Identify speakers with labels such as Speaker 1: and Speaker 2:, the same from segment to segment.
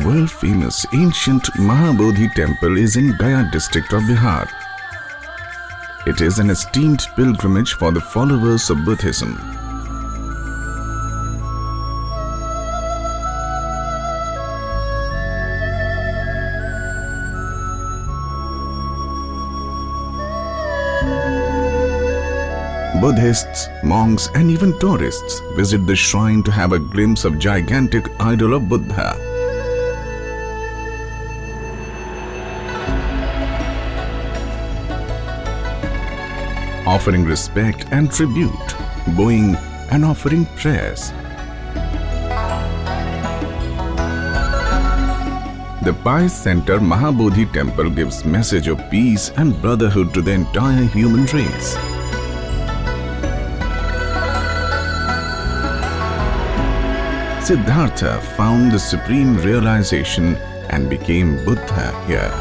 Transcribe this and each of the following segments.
Speaker 1: world-famous ancient Mahabodhi temple is in Gaya district of Bihar. It is an esteemed pilgrimage for the followers of Buddhism. Buddhists, monks and even tourists visit the shrine to have a glimpse of gigantic idol of Buddha. Offering respect and tribute, bowing and offering prayers. The pious center Mahabodhi temple gives message of peace and brotherhood to the entire human race. Siddhartha found the supreme realization and became Buddha here.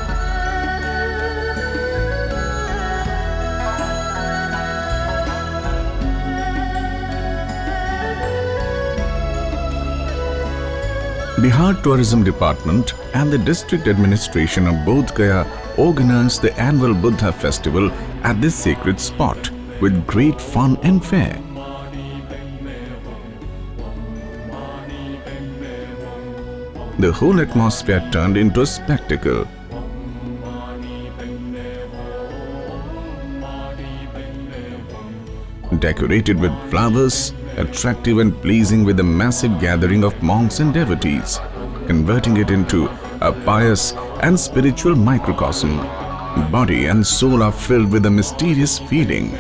Speaker 1: Bihar Tourism Department and the district administration of Bodhgaya organized the annual Buddha festival at this sacred spot with great fun and fair. The whole atmosphere turned into a spectacle. Decorated with flowers, attractive and pleasing with a massive gathering of monks and devotees, converting it into a pious and spiritual microcosm. Body and soul are filled with a mysterious feeling.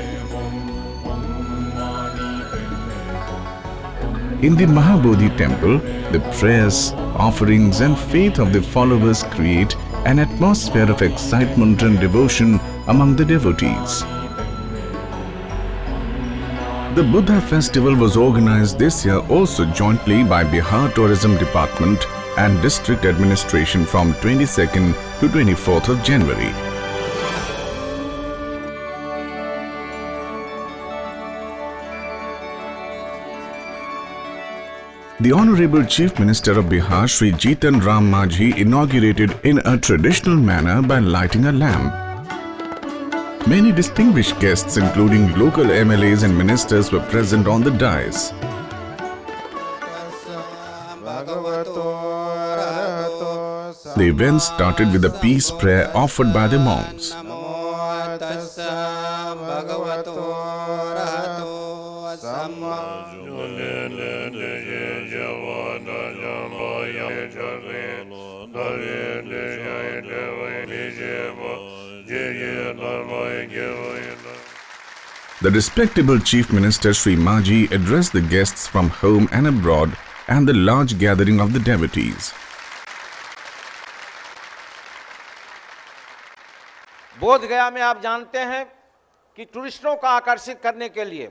Speaker 1: In the Mahabodhi temple, the prayers, offerings and faith of the followers create an atmosphere of excitement and devotion among the devotees. The Buddha festival was organized this year also jointly by Bihar Tourism Department and District Administration from 22nd to 24th of January. The Honorable Chief Minister of Bihar, Shri Jitan Ram Majhi, inaugurated in a traditional manner by lighting a lamp. Many distinguished guests, including local MLAs and ministers, were present on the dais. The event started with a peace prayer offered by the monks. The respectable Chief Minister Shri Majhi addressed the guests from home and abroad and the large gathering of the devotees.
Speaker 2: Bodhgaya में आप जानते हैं कि टूरिस्टों को आकर्षित करने के लिए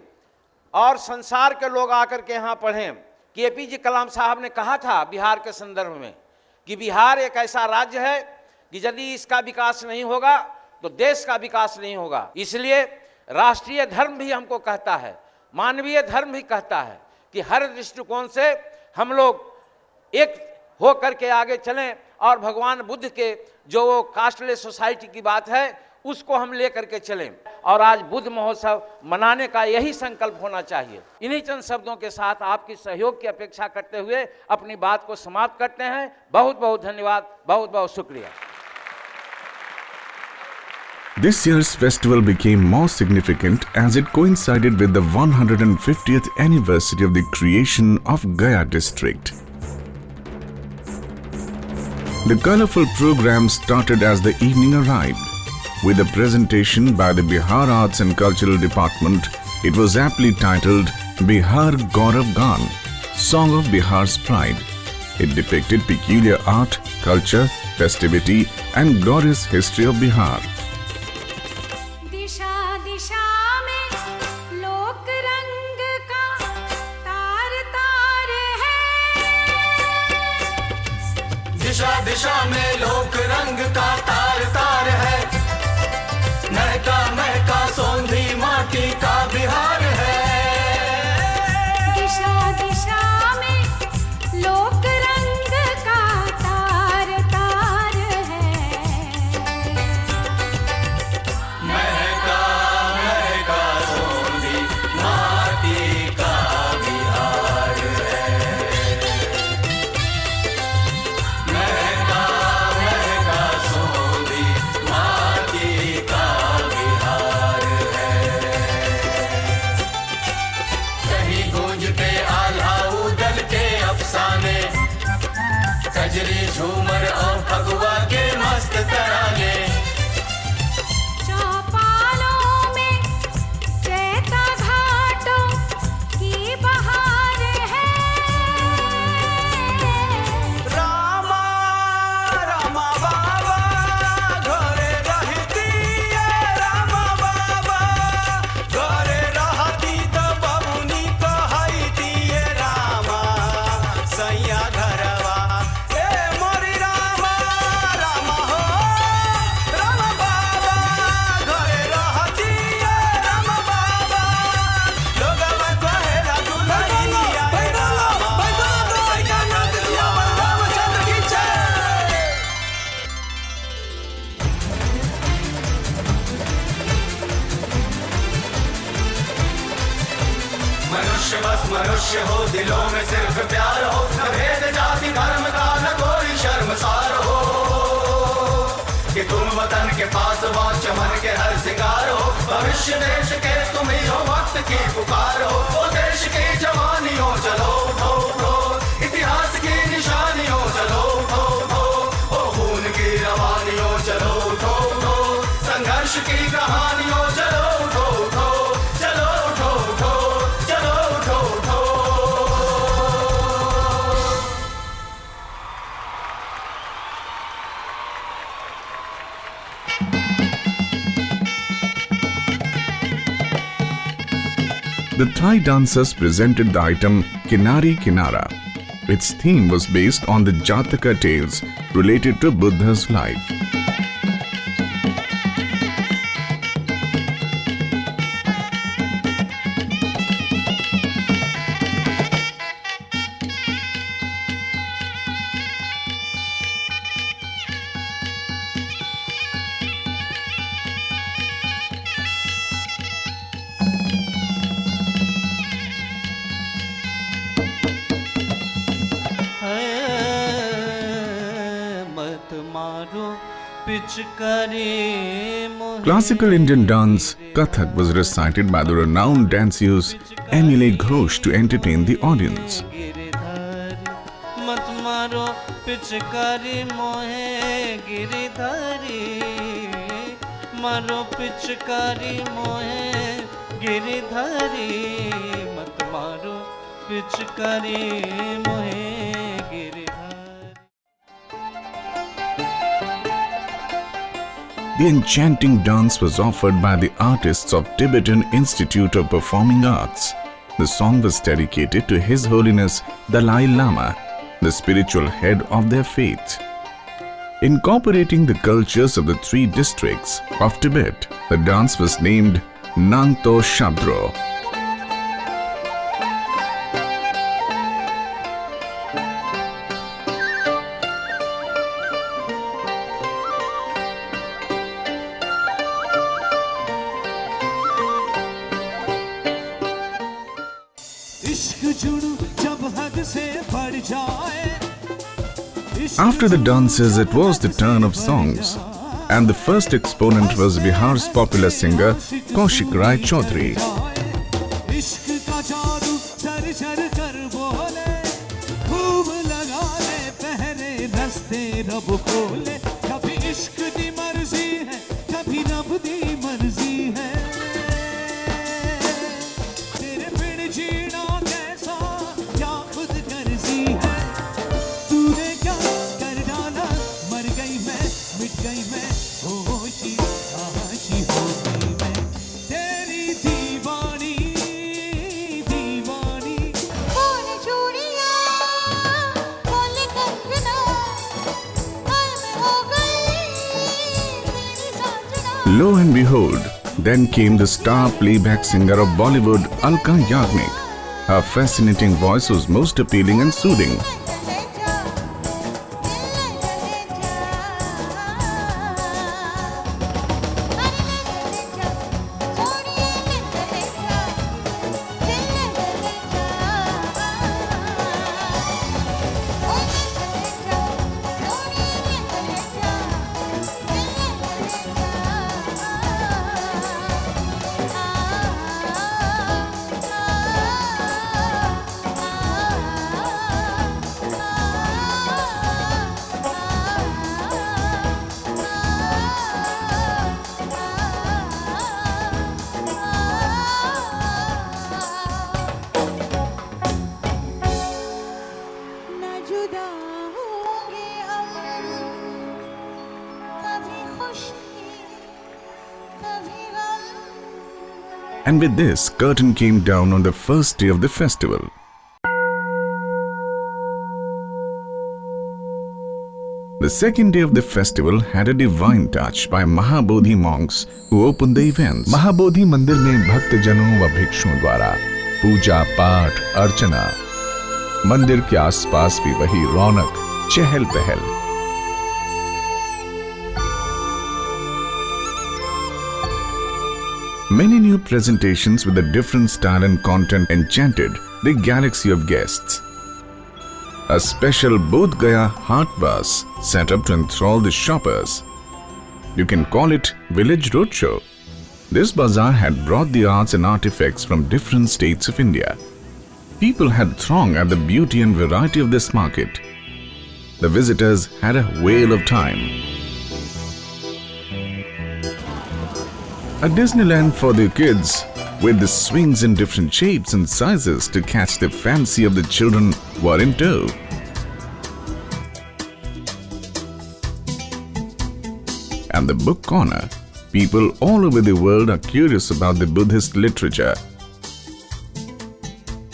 Speaker 2: और संसार के लोग आकर के यहाँ पढ़ें कि एपीजे कलाम साहब ने कहा था बिहार के संदर्भ में कि बिहार एक ऐसा राज्य है कि यदि इसका विकास नहीं होगा तो देश का विकास नहीं होगा। इसलिए राष्ट्रीय धर्म भी हमको कहता है, मानवीय धर्म भी कहता है कि हर दृष्टिकोण से हम लोग एक हो करके आगे चलें और भगवान बुद्ध के जो वो कास्टलेस सोसाइटी की बात है उसको हम ले करके चलें। और आज बुद्ध महोत्सव मनाने का यही संकल्प होना चाहिए। इन्हीं चंद शब्दों के साथ आपकी सहयोग की अपेक्षा करते हुए अपनी बात को समाप्त करते हैं। बहुत बहुत धन्यवाद, बहुत बहुत शुक्रिया।
Speaker 1: This year's festival became more significant as it coincided with the 150th anniversary of the creation of Gaya district. The colorful program started as the evening arrived. With a presentation by the Bihar Arts and Cultural Department, it was aptly titled Bihar Gaurav Gan, Song of Bihar's Pride. It depicted peculiar art, culture, festivity and glorious history of Bihar.
Speaker 3: दिशा दिशा में लोक रंग का तार तार है, महका महका सौंधी माटी का बिहार है।
Speaker 4: दिशा दिशा में लोक रंग का तार
Speaker 3: मनुष्य बस मनुष्य हो, दिलों में सिर्फ प्यार हो, न भेद जाति धर्म का न कोई शर्मसार हो। कि तुम वतन के पास वो चमन के हर सिंगार हो, भविष्य देश के तुम ही हो, वक्त की पुकार हो। वो देश की जवानियों चलो उठो उठो, इतिहास की निशानियों चलो उठो उठो, ओ खून की रवानियों चलो उठो उठो, संघर्ष की कहानियों चलो उठो उठो, चलो उठो उठो, चलो उठो उठो।
Speaker 1: The Thai dancers presented the item Kinari Kinara. Its theme was based on the Jataka tales related to Buddha's life. Classical Indian dance Kathak was recited by the renowned danseuse Emily Ghosh to entertain the audience.
Speaker 4: मत मारो पिचकारी मोहे गिरधारी, मारो पिचकारी मोहे गिरधारी, मत मारो पिचकारी मोहे Girdhari.
Speaker 1: The enchanting dance was offered by the artists of Tibetan Institute of Performing Arts. The song was dedicated to His Holiness Dalai Lama, the spiritual head of their faith. Incorporating the cultures of the 3 districts of Tibet, the dance was named Nangto Shabdro. After the dances, it was the turn of songs, and the first exponent was Bihar's popular singer Kaushik Rai Chaudhary. Lo and behold, then came the star playback singer of Bollywood, Alka Yagnik. Her fascinating voice was most appealing and soothing. And with this, curtain came down on the first day of the festival. The second day of the festival had a divine touch by Mahabodhi monks who opened the events. Mahabodhi मंदिर में भक्तजनों व भिक्षुओं द्वारा पूजा पाठ अर्चना, मंदिर के आसपास भी वही रौनक चहल पहल। Many new presentations with a different style and content enchanted the galaxy of guests. A special Bodhgaya heart bus set up to enthrall the shoppers. You can call it Village Roadshow. This bazaar had brought the arts and artifacts from different states of India. People had thronged at the beauty and variety of this market. The visitors had a whale of time. A Disneyland for the kids, with the swings in different shapes and sizes to catch the fancy of the children, were in tow. And the book corner. People all over the world are curious about the Buddhist literature.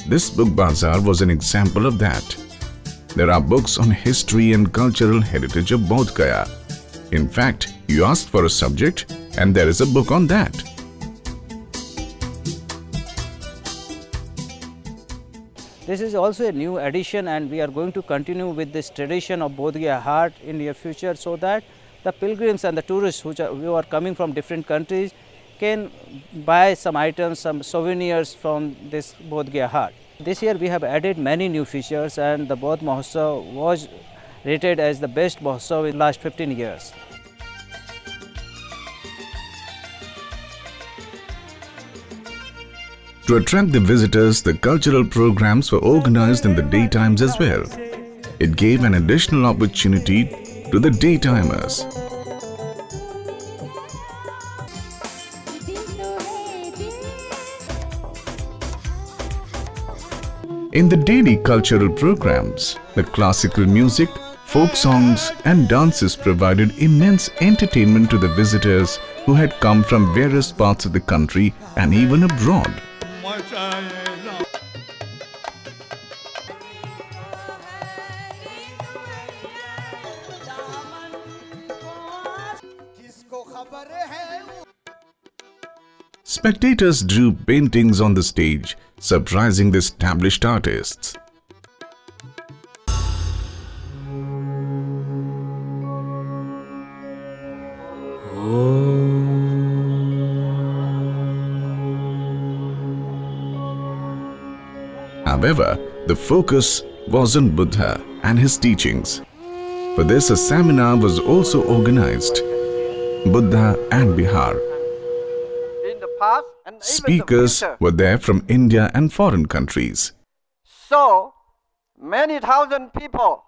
Speaker 1: This book bazaar was an example of that. There are books on history and cultural heritage of Bodhgaya. In fact, you ask for a subject and there is a book on that.
Speaker 5: This is also a new addition, and we are going to continue with this tradition of Bodhgaya Heart in near future, so that the pilgrims and the tourists who are coming from different countries can buy some items, some souvenirs from this Bodhgaya Heart. This year we have added many new features, and the Bodh Mahotsav was rated as the best Mahotsav in the last 15 years.
Speaker 1: To attract the visitors, the cultural programs were organized in the daytimes as well. It gave an additional opportunity to the daytimers. In the daily cultural programs, the classical music, folk songs and dances provided immense entertainment to the visitors who had come from various parts of the country and even abroad. Spectators drew paintings on the stage, surprising the established artists. However, the focus was on Buddha and his teachings. For this, a seminar was also organized, Buddha and Bihar.
Speaker 6: And even
Speaker 1: Speakers
Speaker 6: the future.
Speaker 1: were there from India and foreign countries.
Speaker 6: So many thousand people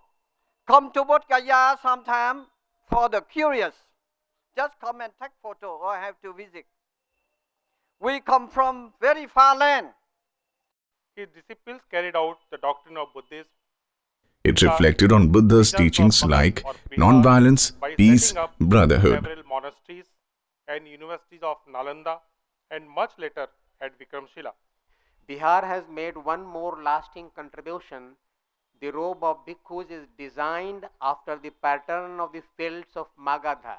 Speaker 6: come to Bodhgaya sometime for the curious. Just come and take photo or have to visit. We come from very far land.
Speaker 7: His disciples carried out the doctrine of Buddhism.
Speaker 1: It reflected on Buddha's teachings like non-violence,
Speaker 7: by
Speaker 1: peace,
Speaker 7: setting up
Speaker 1: brotherhood.
Speaker 7: several monasteries and universities of Nalanda and much later at Vikramshila.
Speaker 8: Bihar has made one more lasting contribution. The robe of bhikkhus is designed after the pattern of the fields of Magadha.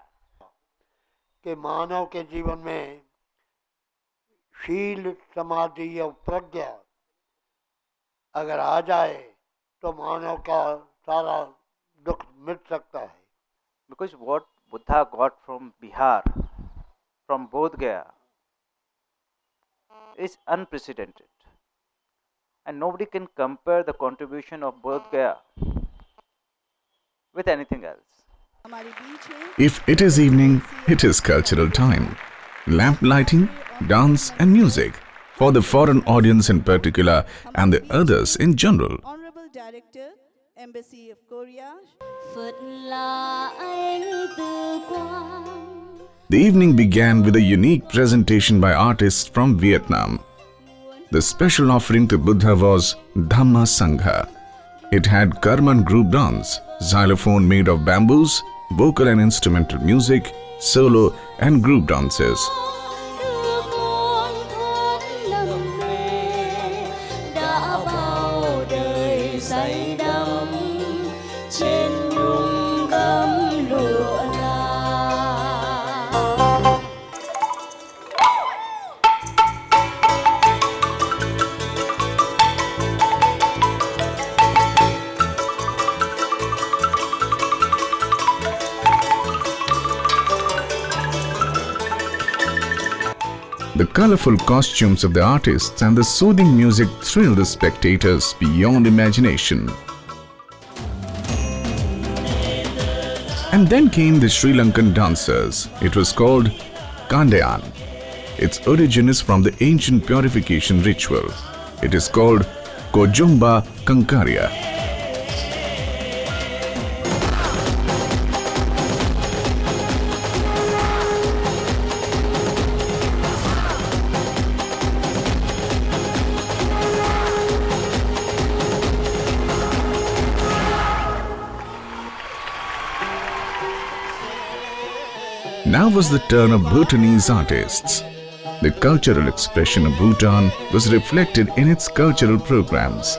Speaker 9: कि मानव के जीवन में शील समाधि और प्रज्ञा अगर आ जाए तो मानव का सारा दुख मिट सकता है.
Speaker 5: Because what Buddha got from Bihar, from Bodhgaya, is unprecedented, and nobody can compare the contribution of Bodhgaya with anything else.
Speaker 1: If it is evening, it is cultural time. Lamp lighting, dance and music for the foreign audience in particular and the others in general.
Speaker 10: Honorable Director, Embassy of Korea.
Speaker 1: The evening began with a unique presentation by artists from Vietnam. The special offering to Buddha was Dhamma Sangha. It had Karman group dance, xylophone made of bamboos, vocal and instrumental music, solo and group dances. The colorful costumes of the artists and the soothing music thrilled the spectators beyond imagination. And then came the Sri Lankan dancers. It was called Kandayan. Its origin is from the ancient purification ritual. It is called Kojumba Kankarya. Now was the turn of Bhutanese artists. The cultural expression of Bhutan was reflected in its cultural programs.